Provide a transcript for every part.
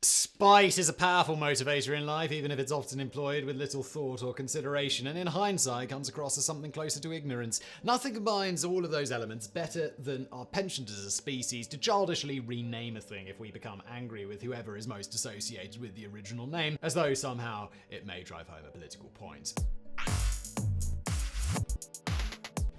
Spite is a powerful motivator in life, even if it's often employed with little thought or consideration, and in hindsight comes across as something closer to ignorance. Nothing combines all of those elements better than our penchant as a species to childishly rename a thing if we become angry with whoever is most associated with the original name, as though somehow it may drive home a political point.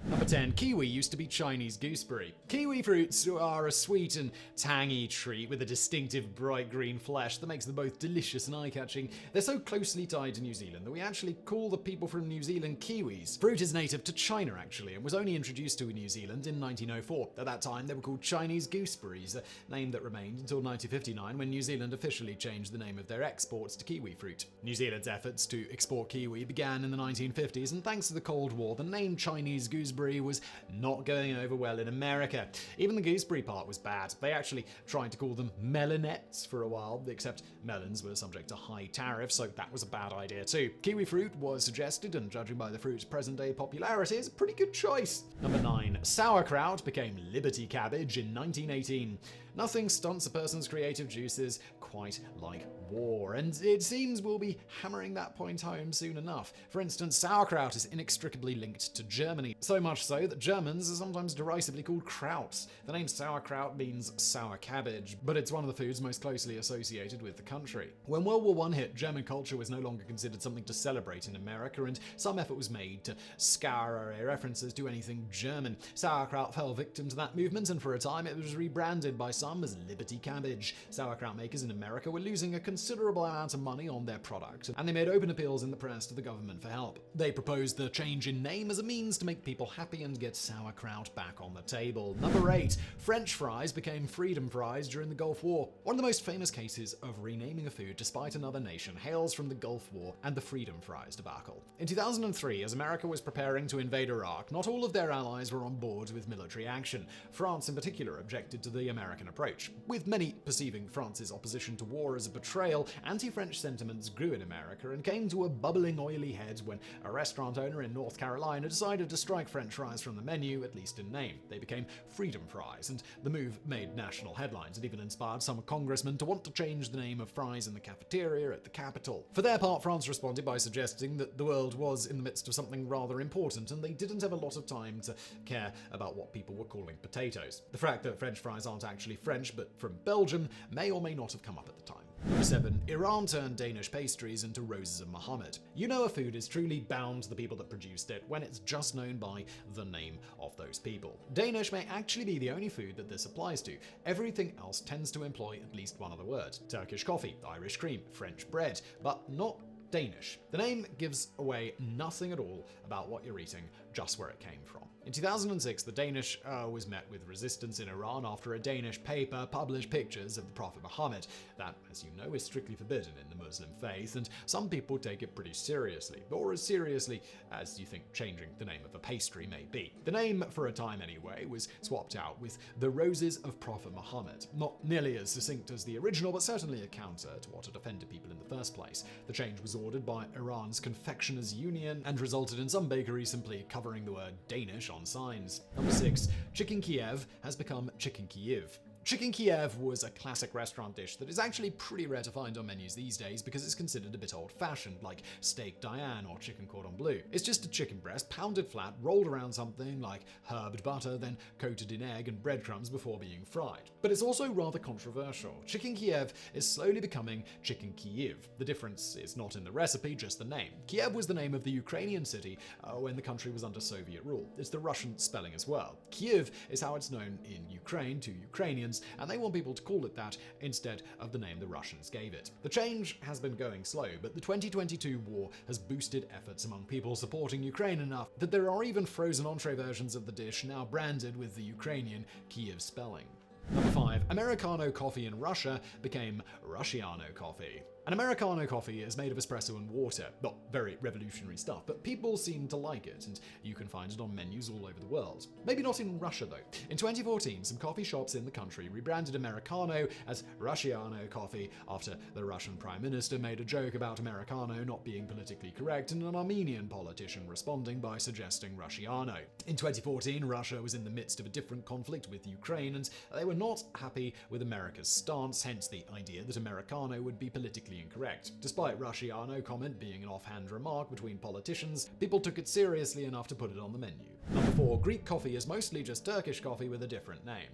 Number 10. Kiwi used to be Chinese gooseberry. Kiwi fruits are a sweet and tangy treat with a distinctive bright green flesh that makes them both delicious and eye-catching. They're so closely tied to New Zealand that we actually call the people from New Zealand Kiwis. Fruit is native to China actually, and was only introduced to New Zealand in 1904. At that time they were called Chinese gooseberries, a name that remained until 1959 when New Zealand officially changed the name of their exports to kiwi fruit. New Zealand's efforts to export kiwi began in the 1950s, and thanks to the Cold War, the name Chinese gooseberry was not going over well in America. Even the gooseberry part was bad. They actually tried to call them melonettes for a while, except melons were subject to high tariffs, so that was a bad idea too. Kiwi fruit was suggested, and judging by the fruit's present-day popularity, is a pretty good choice. Number 9. Sauerkraut became Liberty Cabbage in 1918. Nothing stunts a person's creative juices quite like war, and it seems we'll be hammering that point home soon enough. For instance, sauerkraut is inextricably linked to Germany, so much so that Germans are sometimes derisively called krauts. The name sauerkraut means sour cabbage, but it's one of the foods most closely associated with the country. When World War I hit, German culture was no longer considered something to celebrate in America, and some effort was made to scour our references to anything German. Sauerkraut fell victim to that movement, and for a time it was rebranded by some as Liberty Cabbage. Sauerkraut makers in America were losing a considerable amount of money on their product, and they made open appeals in the press to the government for help. They proposed the change in name as a means to make people happy and get sauerkraut back on the table. Number 8. French fries became freedom fries during the Gulf War. One of the most famous cases of renaming a food despite another nation hails from the Gulf War and the freedom fries debacle. In 2003, as America was preparing to invade Iraq, not all of their allies were on board with military action. France in particular objected to the American approach. With many perceiving France's opposition to war as a betrayal, anti-French sentiments grew in America and came to a bubbling oily head when a restaurant owner in North Carolina decided to strike French fries from the menu, at least in name. They became freedom fries, and the move made national headlines. It even inspired some congressmen to want to change the name of fries in the cafeteria at the Capitol. For their part, France responded by suggesting that the world was in the midst of something rather important, and they didn't have a lot of time to care about what people were calling potatoes. The fact that French fries aren't actually French but from Belgium may or may not have come up at the time. Number 7. Iran turned Danish pastries into roses of Muhammad. You know a food is truly bound to the people that produced it when it's just known by the name of those people. Danish may actually be the only food that this applies to. Everything else tends to employ at least one other word. Turkish coffee, Irish cream, French bread, but not Danish. The name gives away nothing at all about what you're eating, just where it came from. In 2006, the Danish was met with resistance in Iran after a Danish paper published pictures of the Prophet Muhammad. That, as you know, is strictly forbidden in the Muslim faith, and some people take it pretty seriously, or as seriously as you think changing the name of a pastry may be. The name, for a time anyway, was swapped out with the Roses of Prophet Muhammad. Not nearly as succinct as the original, but certainly a counter to what had offended people in the first place. The change was ordered by Iran's Confectioners Union and resulted in some bakeries simply covering the word Danish on signs. Number 6. Chicken Kiev has become Chicken Kyiv. Chicken Kiev was a classic restaurant dish that is actually pretty rare to find on menus these days because it's considered a bit old-fashioned, like steak Diane or chicken cordon bleu. It's just a chicken breast pounded flat, rolled around something like herbed butter, then coated in egg and breadcrumbs before being fried. But it's also rather controversial. Chicken Kiev is slowly becoming Chicken Kyiv. The difference is not in the recipe, just the name. Kiev was the name of the Ukrainian city when the country was under Soviet rule. It's the Russian spelling as well. Kyiv is how it's known in Ukraine to Ukrainians, and they want people to call it that instead of the name the Russians gave it. The change has been going slow, but the 2022 war has boosted efforts among people supporting Ukraine enough that there are even frozen entree versions of the dish now branded with the Ukrainian Kyiv spelling. Number 5. Americano coffee in Russia became Russiano coffee. An Americano coffee is made of espresso and water. Not very revolutionary stuff, but people seem to like it, and you can find it on menus all over the world. Maybe not in Russia, though. In 2014, some coffee shops in the country rebranded Americano as Russiano coffee after the Russian Prime Minister made a joke about Americano not being politically correct and an Armenian politician responding by suggesting Russiano. In 2014, Russia was in the midst of a different conflict with Ukraine, and they were were not happy with America's stance, hence the idea that Americano would be politically incorrect. Despite Russiano comment being an offhand remark between politicians, people took it seriously enough to put it on the menu. Number 4. Greek coffee is mostly just Turkish coffee with a different name.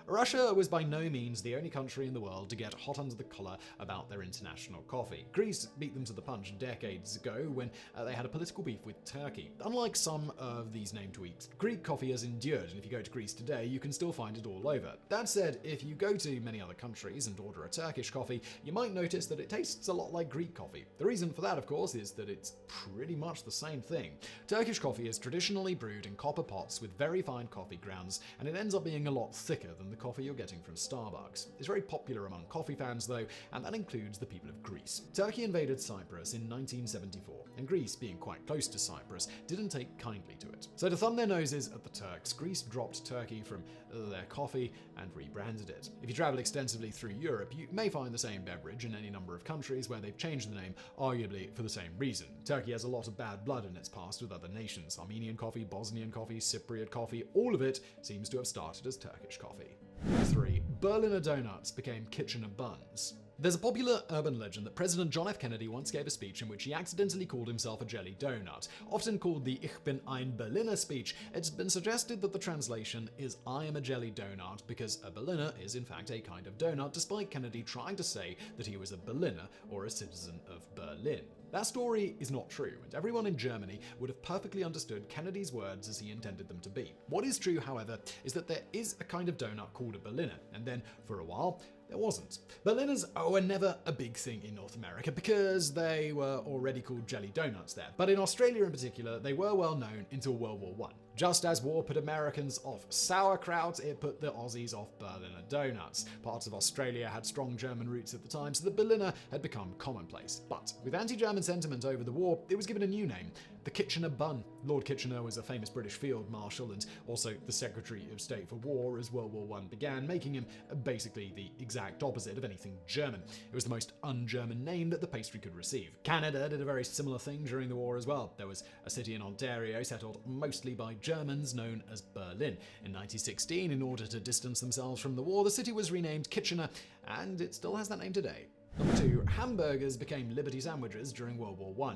Russia was by no means the only country in the world to get hot under the collar about their international coffee. Greece beat them to the punch decades ago when they had a political beef with Turkey. Unlike some of these named tweaks, Greek coffee has endured, and if you go to Greece today, you can still find it all over. That said, if you go to many other countries and order a Turkish coffee, you might notice that it tastes a lot like Greek coffee. The reason for that, of course, is that it's pretty much the same thing. Turkish coffee is traditionally brewed in copper pots with very fine coffee grounds, and it ends up being a lot thicker than the coffee you're getting from Starbucks. It's very popular among coffee fans, though, and that includes the people of Greece. Turkey invaded Cyprus in 1974, and Greece, being quite close to Cyprus, didn't take kindly to it. So to thumb their noses at the Turks, Greece dropped Turkey from their coffee and rebranded it. If you travel extensively through Europe, you may find the same beverage in any number of countries where they've changed the name, arguably for the same reason. Turkey has a lot of bad blood in its past with other nations. Armenian coffee, Bosnian coffee, Cypriot coffee, all of it seems to have started as Turkish coffee. 3. Berliner donuts became Kitchener buns. There's a popular urban legend that President John F. Kennedy once gave a speech in which he accidentally called himself a jelly donut. Often called the Ich bin ein Berliner speech, it's been suggested that the translation is I am a jelly donut because a Berliner is in fact a kind of donut, despite Kennedy trying to say that he was a Berliner or a citizen of Berlin. That story is not true, and everyone in Germany would have perfectly understood Kennedy's words as he intended them to be. What is true, however, is that there is a kind of donut called a Berliner, and then, for a while, there wasn't. Berliners were never a big thing in North America because they were already called jelly donuts there. But in Australia in particular, they were well known until World War I. Just as war put Americans off sauerkraut, it put the Aussies off Berliner donuts. Parts of Australia had strong German roots at the time, so the Berliner had become commonplace. But with anti-German sentiment over the war, it was given a new name, the Kitchener bun. Lord Kitchener was a famous British field marshal and also the Secretary of State for War as World War I began, making him basically the exact opposite of anything German. It was the most un-German name that the pastry could receive. Canada did a very similar thing during the war as well. There was a city in Ontario settled mostly by Germans known as Berlin. In 1916, in order to distance themselves from the war, the city was renamed Kitchener, and it still has that name today. Number 2. Hamburgers became Liberty sandwiches during World War I.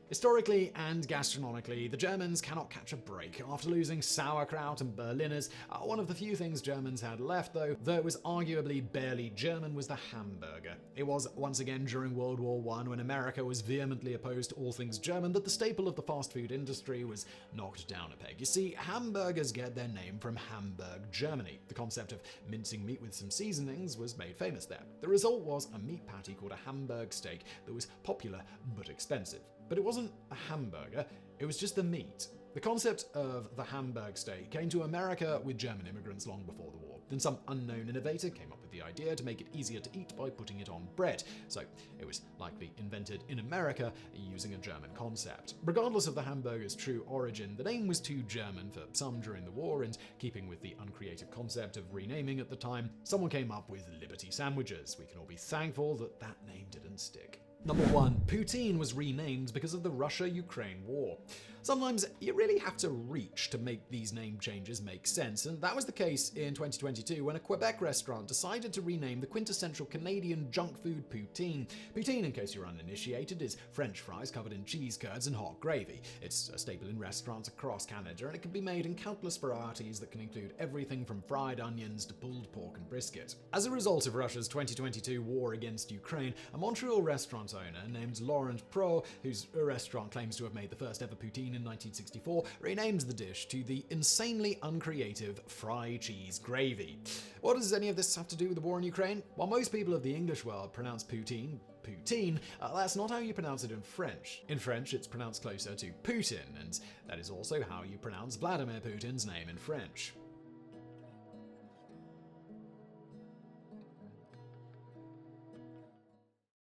Historically and gastronomically, the Germans cannot catch a break. After losing sauerkraut and Berliners, one of the few things Germans had left, though it was arguably barely German, was the hamburger. It was once again during World War I, when America was vehemently opposed to all things German, that the staple of the fast food industry was knocked down a peg. You see, hamburgers get their name from Hamburg, Germany. The concept of mincing meat with some seasonings was made famous there. The result was a meat patty called a Hamburg steak that was popular but expensive. But it wasn't a hamburger, it was just the meat. The concept of the Hamburg steak came to America with German immigrants long before the war. Then some unknown innovator came up with the idea to make it easier to eat by putting it on bread. So it was likely invented in America using a German concept. Regardless of the hamburger's true origin, the name was too German for some during the war, and keeping with the uncreative concept of renaming at the time, someone came up with Liberty sandwiches. We can all be thankful that that name didn't stick. Number 1. Poutine was renamed because of the Russia-Ukraine war. Sometimes you really have to reach to make these name changes make sense, and that was the case in 2022 when a Quebec restaurant decided to rename the quintessential Canadian junk food poutine. Poutine, in case you're uninitiated, is French fries covered in cheese curds and hot gravy. It's a staple in restaurants across Canada, and it can be made in countless varieties that can include everything from fried onions to pulled pork and brisket. As a result of Russia's 2022 war against Ukraine, a Montreal restaurant owner named Laurent Pro, whose restaurant claims to have made the first ever poutine in 1964, renamed the dish to the insanely uncreative fried cheese gravy. What does any of this have to do with the war in Ukraine? While most people of the English world pronounce poutine, that's not how you pronounce it in French. In French, it's pronounced closer to Putin, and that is also how you pronounce Vladimir Putin's name in French.